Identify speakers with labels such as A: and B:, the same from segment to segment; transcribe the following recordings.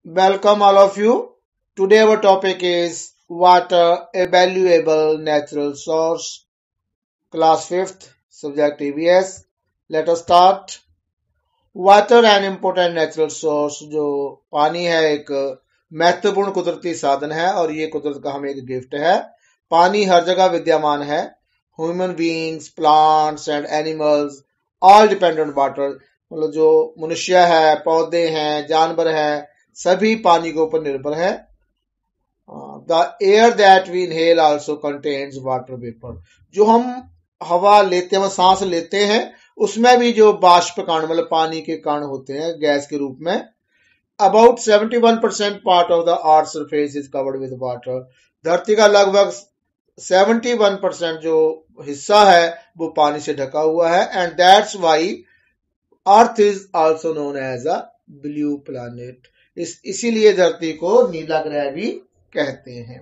A: Welcome all of you. Today our topic is water, a valuable natural source. Class 5th, subject EVS. Let us start. Water an important natural source जो पानी है एक महत्वपूर्ण कुदरती साधन है और ये कुदरत का हमें एक गिफ्ट है। पानी हर जगह विद्यमान है। Human beings, plants and animals all depend on water. मतलब जो मनुष्य है, पौधे हैं, जानवर हैं, सभी पानी के ऊपर निर्भर है। The air that we inhale also contains water vapour. जो हम हवा लेते हैं, सांस लेते हैं, उसमें भी जो बाष्प कण मतलब पानी के कण होते हैं गैस के रूप में। About 71% part of the earth surface is covered with water. धरती का लगभग 71% जो हिस्सा है वो पानी से ढका हुआ है। And that's why earth is also known as a blue planet. इसीलिए धरती को नीला ग्रह भी कहते हैं।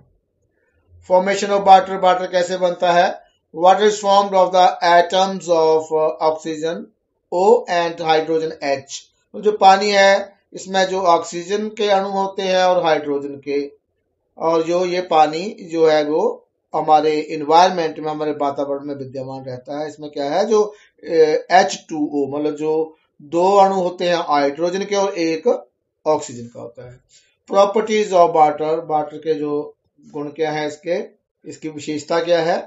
A: फॉर्मेशन ऑफ वाटर, वाटर कैसे बनता है? Water is formed of the atoms of oxygen O and hydrogen H। जो पानी है इसमें जो ऑक्सीजन के अणु होते हैं और हाइड्रोजन के, और जो ये पानी जो है वो हमारे इन्वायरमेंट में, हमारे वातावरण में विद्यमान रहता है। इसमें क्या है, जो H2O मतलब जो दो अणु होते हैं हाइड्रोजन के और एक ऑक्सीजन का होता है। प्रॉपर्टीज ऑफ वाटर, वाटर के जो गुण क्या है, इसकी विशेषता क्या है?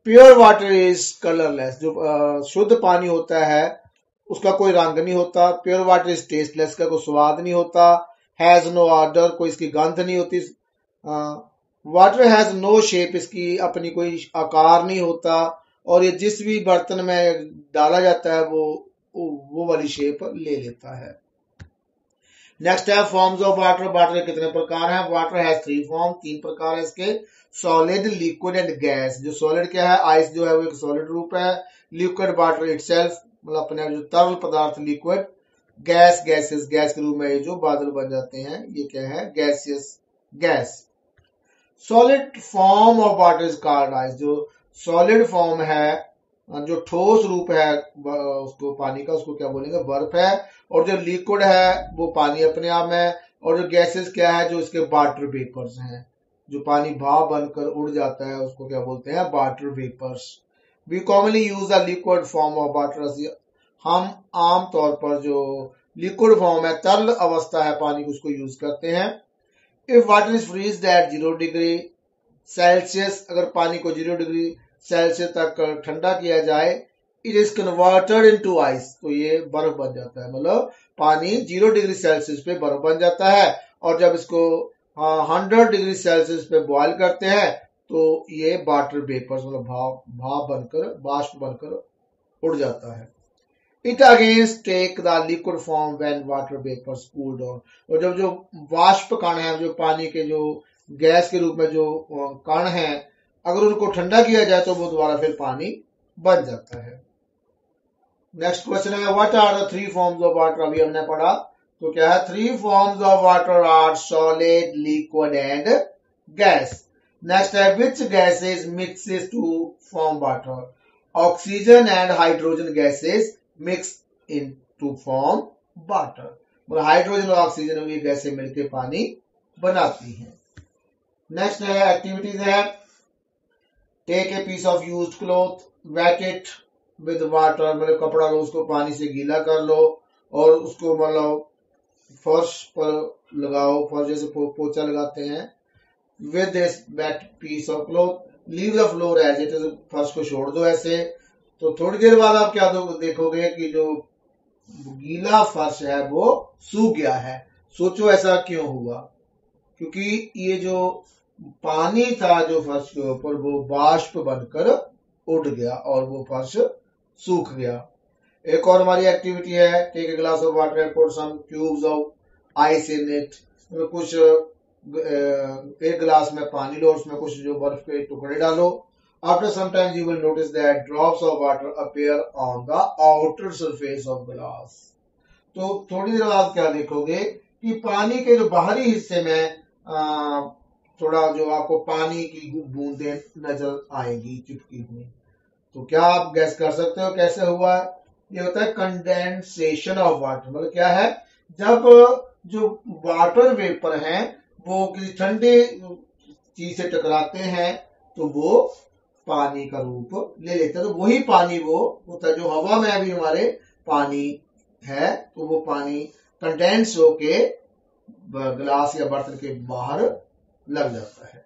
A: Pure water is colourless. जो शुद्ध पानी होता है उसका कोई रंग नहीं होता। प्योर वाटर इज टेस्टलेस, का कोई स्वाद नहीं होता। हैज नो ऑर्डर, कोई इसकी गंध नहीं होती। वाटर हैज नो शेप, इसकी अपनी कोई आकार नहीं होता। और ये जिस भी बर्तन में डाला जाता है वो वाली शेप ले लेता है। नेक्स्ट है फॉर्म्स ऑफ वाटर। वाटर के कितने प्रकार हैं? वाटर हैज 3 फॉर्म, 3 प्रकार है इसके। Solid, liquid and gas. जो सॉलिड क्या है, आइस जो है वो एक सॉलिड रूप है। लिक्विड वाटर इटसेल्फ मतलब अपने जो तरल पदार्थ लिक्विड। गैस, गैसेस, गैस के रूप में ये जो बादल बन जाते हैं ये क्या है, gaseous gas. Solid form of water is called ice. जो सॉलिड फॉर्म है, जो ठोस रूप है उसको पानी का, उसको क्या बोलेंगे, बर्फ है। और जो लिक्विड है वो पानी अपने आप में। और जो गैसेस क्या है, जो इसके वाटर वेपर्स हैं, जो पानी भाप बनकर उड़ जाता है उसको क्या बोलते हैं, water vapours. We commonly use a liquid form of water. हम आम तौर पर जो लिक्विड फॉर्म है, तरल अवस्था है पानी की, उसको यूज करते हैं। If water is frozen at 0 degree Celsius, अगर पानी को 0 डिग्री सेल्सियस तक ठंडा किया जाए, it is converted into ice, तो ये बर्फ बन जाता है। मतलब पानी 0 डिग्री सेल्सियस पे बर्फ बन जाता है। और जब इसको 100 डिग्री सेल्सियस पे बॉयल करते हैं तो ये वाटर वेपर्स मतलब भाप बनकर, बाष्प बनकर उड़ जाता है। It against take the liquid form when water vapours cool down. और जब जो वाष्प कण है, जो पानी के जो गैस के रूप में जो कण हैं, अगर उनको ठंडा किया जाए तो वो दोबारा फिर पानी बन जाता है। नेक्स्ट क्वेश्चन है, what are the 3 forms of water? अभी हमने पढ़ा तो क्या है, 3 forms of water are solid, liquid and gas. Next है, which gases mixes to form water? Oxygen and hydrogen gases mix in to form water. मतलब hydrogen और oxygen ये गैसें मिलकर पानी बनाती हैं। नेक्स्ट है एक्टिविटीज है, take a piece of used cloth, wet it with water, मतलब कपड़ा लो, उसको पानी से गीला कर लो और उसको मतलब फर्श पर लगाओ, फर्श जैसे पोछा लगाते हैं। With this wet piece of cloth, leave the floor as it is, फर्श को छोड़ दो ऐसे। तो थोड़ी देर बाद आप क्या देखोगे कि जो गीला फर्श है वो सूख गया है। सोचो ऐसा क्यों हुआ? क्योंकि ये जो पानी था जो फर्श के ऊपर, वो बाष्प बनकर उड़ गया और वो फर्श सूख गया। एक और हमारी एक्टिविटी है, take a glass of water and put some cubes of ice in it. कुछ एक गिलास में पानी लो, उसमें कुछ जो बर्फ के टुकड़े डालो। After some time you will notice that drops of water appear on the outer surface of glass। तो थोड़ी देर बाद क्या देखोगे कि पानी के जो बाहरी हिस्से में थोड़ा जो आपको पानी की बूंदें नजर आएगी चिपकी हुई। तो क्या आप गैस कर सकते हो कैसे हुआ? ये होता है कंडेंसेशन ऑफ वाटर। मतलब क्या है, जब जो वाटर वेपर हैं वो किसी ठंडे चीज से टकराते हैं तो वो पानी का रूप ले लेते हैं। तो वही पानी वो होता है जो हवा में अभी हमारे पानी है, तो वो पानी कंडेंस होके गिलास या बर्तन के बाहर लग जाता है।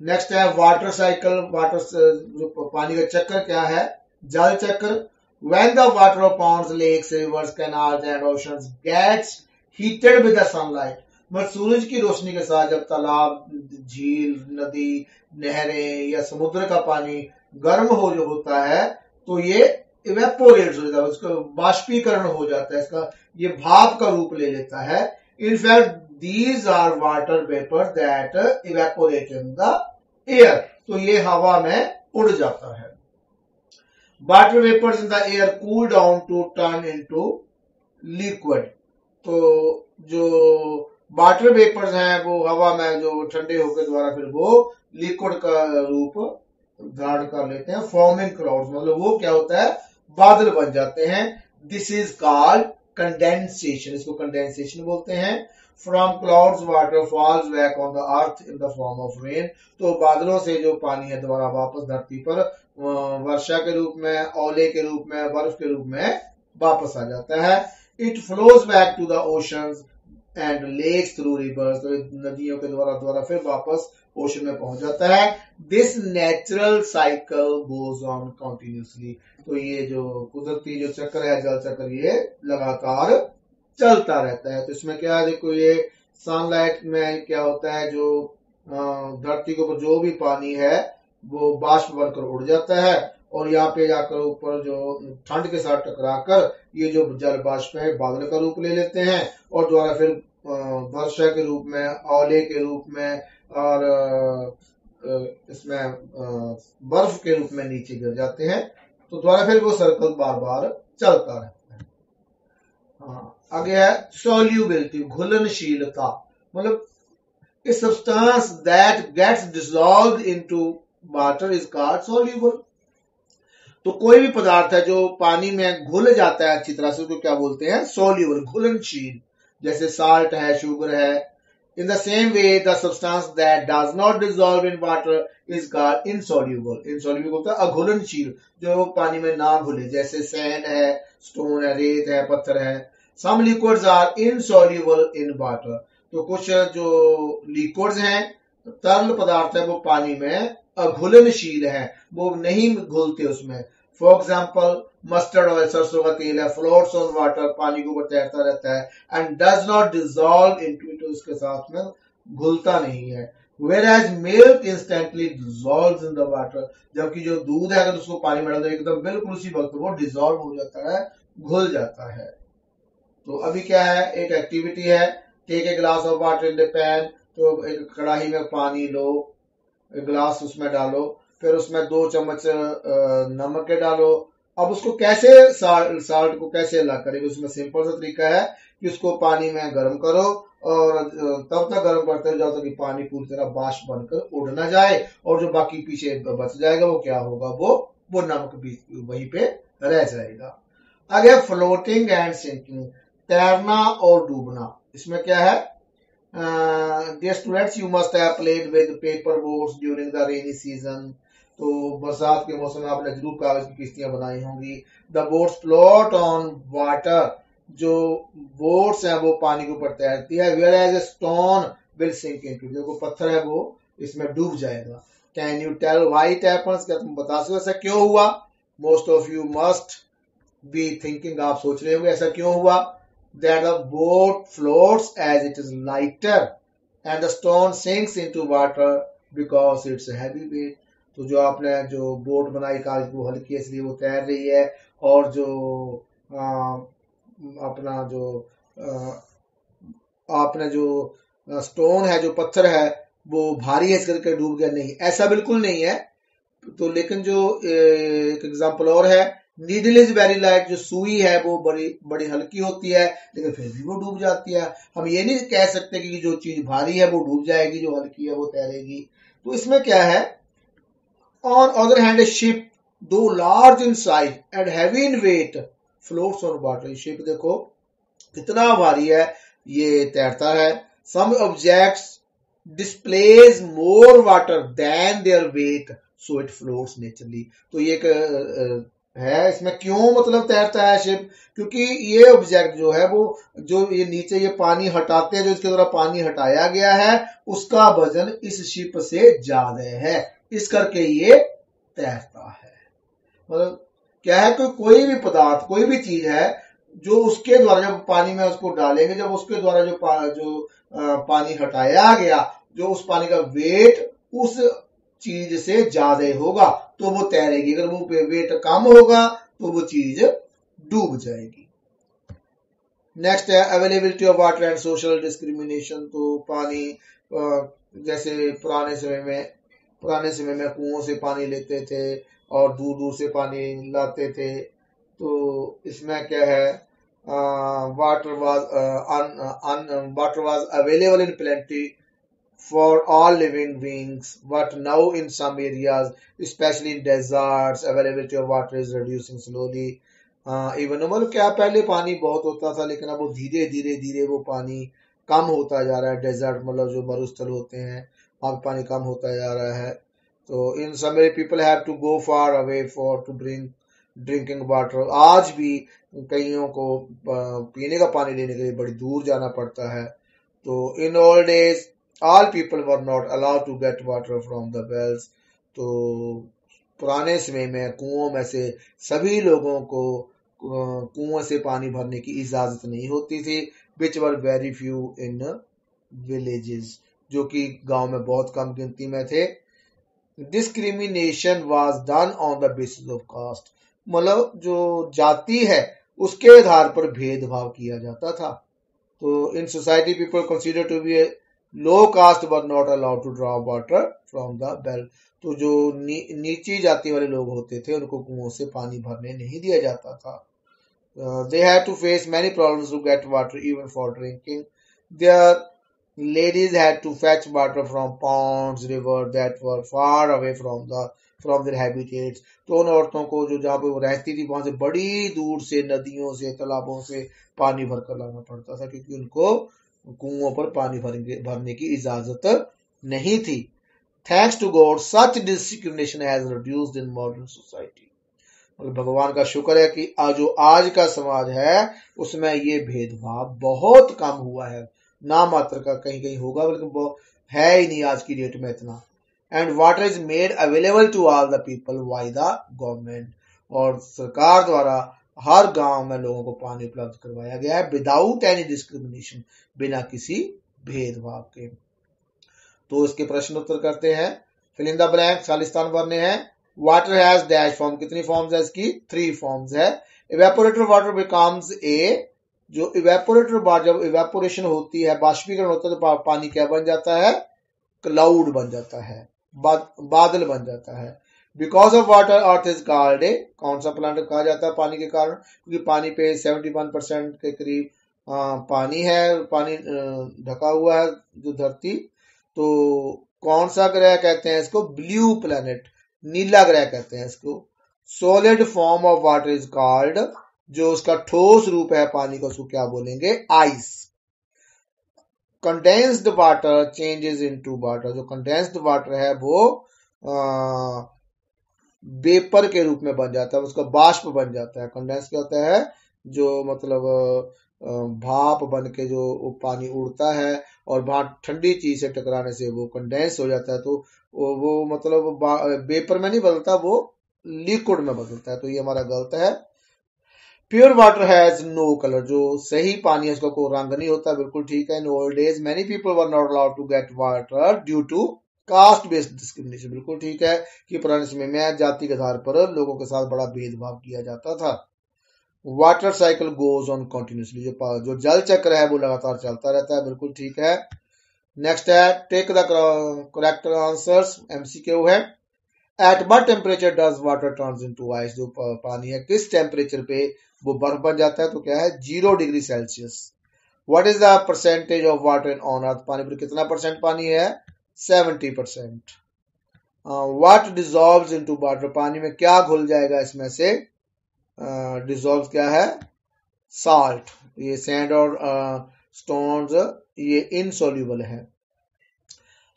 A: नेक्स्ट है वाटर साइकिल। वाटर जो पानी का चक्कर क्या है? जल चक्र। When the water of ponds, lakes, rivers, canals and oceans gets heated with the sunlight, मतलब सूरज की रोशनी के साथ जब तालाब, झील, नदी, नहरें या समुद्र का पानी गर्म होता है तो ये इवेपोरेट हो जाता है, उसका बाष्पीकरण हो जाता है, इसका ये भाप का रूप ले लेता है। In fact these are water vapors that evaporate in the air, तो ये हवा में उड़ जाता है। Water vapours in the air cool down to turn into liquid, तो जो वाटर वेपर्स हैं वो हवा में जो ठंडे होकर द्वारा फिर वो लिक्विड का रूप धारण कर लेते हैं। फॉर्मिंग क्लाउड्स, मतलब वो क्या होता है? बादल बन जाते हैं। दिस इज कॉल्ड कंडेंसेशन, इसको कंडेंसेशन बोलते हैं। From clouds water falls back on the earth in the form of rain, तो बादलों से जो पानी है दोबारा वापस धरती पर वर्षा के रूप में, ओले के रूप में, बर्फ के रूप में वापस आ जाता है। It flows back to the oceans and lakes through rivers, तो नदियों के द्वारा फिर वापस ओशन में पहुंच जाता है। This natural cycle goes on continuously, तो ये जो कुदरती जो चक्र है, जल चक्र, ये लगातार चलता रहता है। तो इसमें क्या है, देखो ये सनलाइट में क्या होता है, जो धरती के ऊपर जो भी पानी है वो बाष्प बनकर उड़ जाता है और यहाँ पे जाकर ऊपर जो ठंड के साथ टकराकर ये जो जल बाष्प है बादल का रूप ले लेते हैं और द्वारा फिर वर्षा के रूप में, ओले के रूप में और इसमें बर्फ के रूप में नीचे गिर जाते हैं। तो द्वारा फिर वो सर्कल बार बार चलता रहता है। हाँ, आगे है सोल्यूबिलिटी, घुलनशीलता, मतलब a substance that gets dissolved into water is called soluble। तो कोई भी पदार्थ है जो पानी में घुल जाता है अच्छी तरह से उसको क्या बोलते हैं? सोल्यूबल, घुलनशील। जैसे साल्ट है, शुगर है। In the same way the substance that does not dissolve in water is called insoluble. Insoluble होता है अघुलनशील, जो पानी में ना घुले, जैसे सैंड है, स्टोन है, रेत है, पत्थर है। Some liquids are insoluble in water, तो कुछ जो लिक्विड्स हैं, तरल पदार्थ है, वो पानी में अघुलनशील है, वो नहीं घुलते उसमें। फॉर एग्जाम्पल मस्टर्ड ऑयल, सरसों का तेल है, फ्लोट्स ऑन वाटर, पानी के ऊपर तैरता रहता है, and does not dissolve into it, उसके साथ में घुलता नहीं है। Whereas milk instantly dissolves in the water, जबकि जो दूध है अगर उसको पानी में डाल दो एकदम बिल्कुल उसी वक्त वो डिसॉल्व हो जाता है, घुल जाता है। तो अभी क्या है, एक एक्टिविटी है, take a glass of water in the pan, तो एक कढ़ाई में पानी लो, एक ग्लास उसमें डालो, फिर उसमें 2 चम्मच नमक के डालो। अब उसको कैसे साल्ट को कैसे अलग करेंगे? उसमें सिंपल सा तरीका है कि उसको पानी में गर्म करो और तब तक गर्म करते जाओ कि पानी पूरी तरह बाष्प बनकर उड़ ना जाए और जो बाकी पीछे बच जाएगा वो क्या होगा, वो नमक भी वहीं पे रह जाएगा। आगे फ्लोटिंग एंड सिंकिंग, तैरना और डूबना। इसमें क्या है, dear students, you must have played with paper boats during the rainy season, तो बरसात के मौसम में आपने जरूर कागज की किश्तियां बनाई होंगी। The boats float on water, जो बोट्स हैं वो पानी के ऊपर तैरती है। Whereas a stone will sink into, जो पत्थर है वो इसमें डूब जाएगा। Can you tell why it happens, क्या तुम बता सकते ऐसा क्यों हुआ? Most of you must be thinking, आप सोच रहे होंगे ऐसा क्यों हुआ। That the boat floats as it is lighter and the stone sinks into water because it's a heavy weight, तो जो आपने जो बोट बनाई कागज वो हल्की है इसलिए वो तैर रही है, और जो अपना जो आपने जो स्टोन है, जो पत्थर है, वो भारी है इस करके डूब गया। नहीं, ऐसा बिल्कुल नहीं है। तो लेकिन जो एक एग्जांपल और है, नीडल इज वेरी लाइट, जो सुई है वो बड़ी बड़ी हल्की होती है लेकिन फिर भी वो डूब जाती है। हम ये नहीं कह सकते कि जो चीज भारी है वो डूब जाएगी, जो हल्की है वो तैरेगी। तो इसमें क्या है, on other hand a ship though large in size and heavy in weight floats on water. Ship देखो कितना भारी है ये तैरता है। Some objects displaces more water than their weight so it floats naturally. तो ये एक है, इसमें क्यों मतलब तैरता है शिप, क्योंकि ये ऑब्जेक्ट जो है वो जो ये नीचे ये पानी हटाते हैं, जो इसके द्वारा पानी हटाया गया है उसका वजन इस शिप से ज्यादा है, इस करके ये तैरता है। मतलब क्या है कि कोई भी पदार्थ कोई भी चीज है जो उसके द्वारा जब पानी में उसको डालेंगे, जब उसके द्वारा जो पानी हटाया गया, जो उस पानी का वेट उस चीज से ज्यादा होगा तो वो तैरेगी, अगर वो वेट कम होगा तो वो चीज डूब जाएगी। नेक्स्ट है availability of water and social discrimination. तो पानी जैसे पुराने समय में कुओं से पानी लेते थे और दूर दूर से पानी लाते थे, तो इसमें क्या है, water was available in plenty for all living beings, but now in some areas, especially in deserts, availability of water is reducing slowly. Even मतलब क्या, पहले पानी बहुत होता था लेकिन अब वो धीरे धीरे धीरे वो पानी कम होता जा रहा है। डेजर्ट मतलब जो मरुस्थल होते हैं वहां पानी कम होता जा रहा है। तो in some people have to go far away for to bring drinking water. आज भी कईयों को पीने का पानी लेने के लिए बड़ी दूर जाना पड़ता है। तो इन old days all people were not allowed to get water from the wells। तो पुराने समय में कुओं में से सभी लोगों को कुओं से पानी भरने की इजाजत नहीं होती थी। which were very few in villages, जो कि गांव में बहुत कम गिनती में थे। discrimination was done on the basis of caste, मतलब जो जाति है उसके आधार पर भेदभाव किया जाता था। तो in society people consider to be low caste were not allowed to draw water from the well. तो जो नीची जाति वाले लोग होते थे उनको कुओं से पानी भरने नहीं दिया जाता था। They had to face many problems to get water even for drinking. There ladies had to fetch water from ponds, rivers that were far away from their habitats। तो उन औरतों को जो जहाँ पे वो रहती थी वहां से बड़ी दूर से नदियों से तालाबों से पानी भर कर लाना पड़ता था, क्योंकि उनको कुओं पर पानी भरने की इजाजत नहीं थी। Thanks to God such discrimination has reduced in modern society. मतलब भगवान का शुक्र है कि जो आज का समाज है उसमें ये भेदभाव बहुत कम हुआ है। ना मात्र का कहीं कहीं होगा, बल्कि है ही नहीं आज की डेट में इतना। And water is made available to all the people by the government. और सरकार द्वारा हर गांव में लोगों को पानी उपलब्ध करवाया गया है विदाउट एनी डिस्क्रिमिनेशन, बिना किसी भेदभाव के। तो इसके प्रश्न उत्तर करते हैं। फिल इन द ब्लैंक, खालिस्तान भरने हैं। वाटर हैज डैश फॉर्म, कितनी फॉर्म्स है इसकी? 3 फॉर्म्स है। इवेपोरेटेड वाटर बिकम्स ए, जो इवेपोरेटेड जब इवेपोरेशन होती है, बाष्पीकरण होता है, तो पानी क्या बन जाता है? क्लाउड बन जाता है, बादल बन जाता है। Because of water earth is called a, कौन सा प्लांट कहा जाता है पानी के कारण? क्योंकि पानी पे 71% के करीब पानी है, पानी ढका हुआ है जो धरती। तो कौन सा ग्रह कहते हैं इसको? ब्लू प्लैनेट, नीला ग्रह कहते हैं इसको। Solid form of water is called, जो उसका ठोस रूप है पानी का, उसको क्या बोलेंगे? Ice. Condensed water changes into water, जो कंडेंस्ड वाटर है वो वेपर के रूप में बन जाता है, उसका बाष्प बन जाता है। कंडेंस क्या होता है? जो मतलब भाप बन के जो पानी उड़ता है और वहां ठंडी चीज से टकराने से वो कंडेंस हो जाता है। तो वो मतलब वेपर में नहीं बदलता, वो लिक्विड में बदलता है। तो ये हमारा गलत है। Pure water has no colour, जो सही पानी है उसका कोई रंग नहीं होता, बिल्कुल ठीक है। In old days many people were not allowed to get water due to caste based discrimination, बिल्कुल ठीक है कि पुराने समय में जाति के आधार पर लोगों के साथ बड़ा भेदभाव किया जाता था। Water cycle goes on continuously, जो जल चक्र है वो लगातार चलता रहता है, बिल्कुल ठीक है। नेक्स्ट है take the correct answers, MCQ है। At what temperature does water turns into ice, जो पानी है किस टेम्परेचर पे वो बर्फ बन जाता है? तो क्या है? 0 degree Celsius. What is the percentage of water on earth, पानी पर कितना परसेंट पानी है? 70%। व्हाट डिजॉल्व्स इनटू वाटर, पानी में क्या घुल जाएगा इसमें से? डिजॉल्व क्या है? साल्ट। ये सैंड और स्टोन्स ये इनसोल्यूबल है।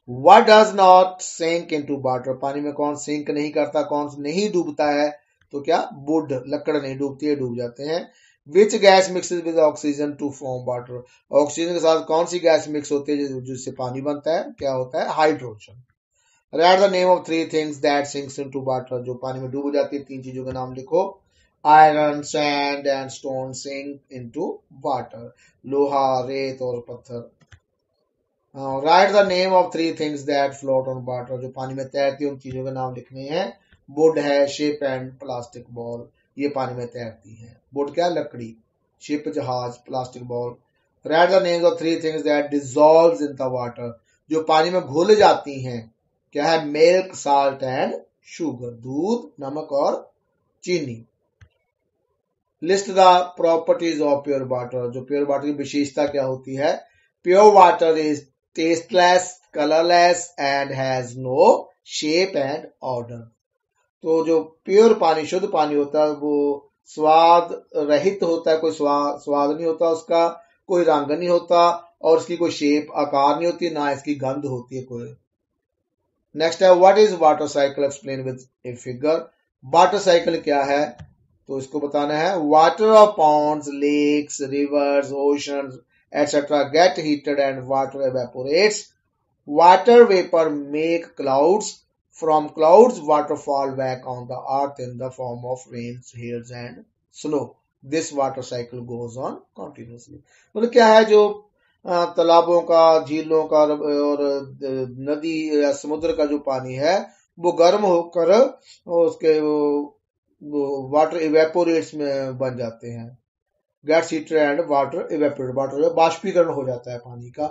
A: What does not sink into water? पानी में कौन सिंक नहीं करता, कौन नहीं डूबता है? तो क्या? वुड, लकड़ नहीं डूबती है, डूब जाते हैं। Which gas mixes with oxygen to form water? Oxygen के साथ कौन सी गैस मिक्स होती है जिससे पानी बनता है? क्या होता है? Hydrogen. Write the name of 3 things that sinks into water. जो पानी में डूब जाती है, 3 चीजों के नाम लिखो। Iron, sand and stone sink into water. लोहा, रेत और पत्थर। Write the name of 3 things that float on water. जो पानी में तैरती है उन चीजों के नाम लिखने हैं। वुड है, शिप एंड प्लास्टिक बॉल, ये पानी में तैरती है। वुड क्या? लकड़ी, शिप जहाज, plastic ball. Right the names of 3 things that dissolves in the water. जो पानी में घुल जाती हैं, क्या है? मिल्क, साल्ट एंड शुगर, दूध, नमक और चीनी। List the properties of pure water. जो प्योर वाटर की विशेषता क्या होती है? Pure water is tasteless, colorless and has no shape and order. तो जो प्योर पानी, शुद्ध पानी होता है, वो स्वाद रहित होता है, कोई स्वाद नहीं होता उसका, कोई रंग नहीं होता और इसकी कोई शेप, आकार नहीं होती, ना इसकी गंध होती है कोई। नेक्स्ट है what is water cycle, explain with a figure. Water cycle क्या है? तो इसको बताना है। Water of ponds, lakes, rivers, oceans etc. get heated and water evaporates. Water vapor make clouds. From clouds, water fall back on the earth in the form of rains, hails and snow. This water cycle goes on continuously. मतलब क्या है? जो तालाबों का, झीलों का और नदी या समुद्र का जो पानी है वो गर्म होकर उसके वो वाटर इवेपोरेट्स में बन जाते हैं। Gets heated and water evaporate, water बाष्पीकरण हो जाता है पानी का।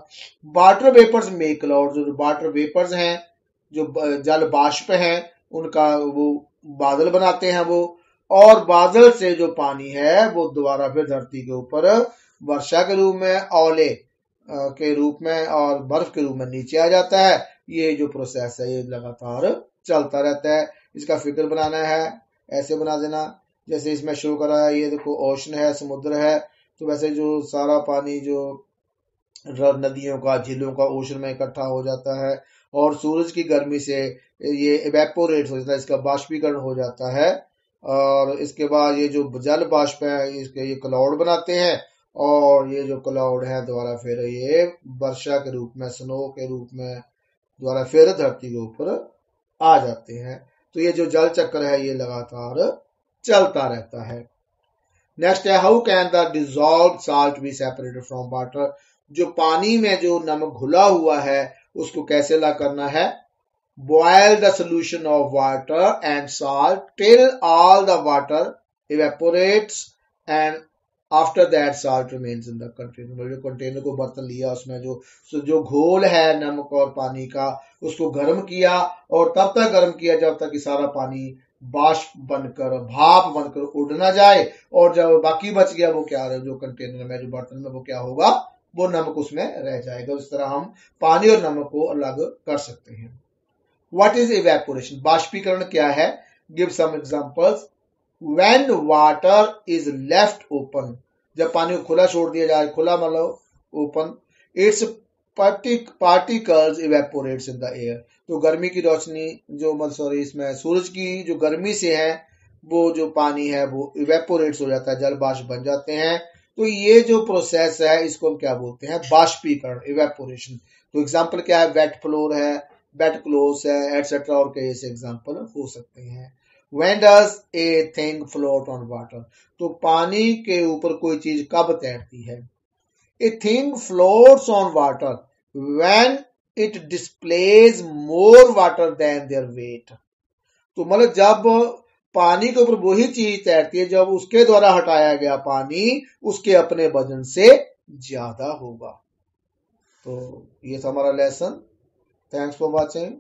A: Water vapours make cloud. जो वाटर वेपर्स हैं, जो जल बाष्प हैं, उनका वो बादल बनाते हैं वो, और बादल से जो पानी है वो दोबारा फिर धरती के ऊपर वर्षा के रूप में, ओले के रूप में और बर्फ के रूप में नीचे आ जाता है। ये जो प्रोसेस है ये लगातार चलता रहता है। इसका फिगर बनाना है, ऐसे बना देना जैसे इसमें शो करा है। ये देखो ओशन है, समुद्र है, तो वैसे जो सारा पानी जो नदियों का, झीलों का ओशन में इकट्ठा हो जाता है और सूरज की गर्मी से ये इवेपोरेट हो जाता है, इसका बाष्पीकरण हो जाता है। और इसके बाद ये जो जल बाष्प है इसके ये क्लाउड बनाते हैं और ये जो क्लाउड है दोबारा फिर ये वर्षा के रूप में, स्नो के रूप में दोबारा फिर धरती के ऊपर आ जाते हैं। तो ये जो जल चक्र है ये लगातार चलता रहता है। नेक्स्ट है how can the dissolved salt be separated from water. जो पानी में जो नमक घुला हुआ है उसको कैसे अलग करना है? Boil the solution of water and salt till all the water evaporates and after that salt remains in the container. जो कंटेनर को बर्तन लिया उसमें जो घोल है नमक और पानी का उसको गर्म किया और तब तक गर्म किया जब तक कि सारा पानी बाष्प बनकर, भाप बनकर उड़ ना जाए, और जब बाकी बच गया वो क्या है, जो कंटेनर में, जो बर्तन में, वो क्या होगा? वो नमक उसमें रह जाएगा। इस तरह हम पानी और नमक को अलग कर सकते हैं। What is evaporation? बाष्पीकरण क्या है? Give some examples. When water is left open, जब पानी को खुला छोड़ दिया जाए, खुला मतलब open, its particles evaporates in the air. तो गर्मी की रोशनी जो सॉरी इसमें सूरज की जो गर्मी से है वो जो पानी है वो इवेपोरेट्स हो जाता है, जल बाष्प बन जाते हैं। तो ये जो प्रोसेस है इसको हम क्या बोलते हैं? बाष्पीकरण, इवेपोरेशन। तो एग्जांपल क्या है? वेट फ्लोर है, वेट क्लोथ्स है, एटसेट्रा, और कई ऐसे एग्जांपल हो सकते हैं। When does a thing float on water? तो पानी के ऊपर कोई चीज कब तैरती है? A thing floats on water when it displays more water than their weight. तो मतलब जब पानी के ऊपर वही चीज तैरती है जब उसके द्वारा हटाया गया पानी उसके अपने वजन से ज्यादा होगा। तो ये था हमारा लेसन। Thanks for watching.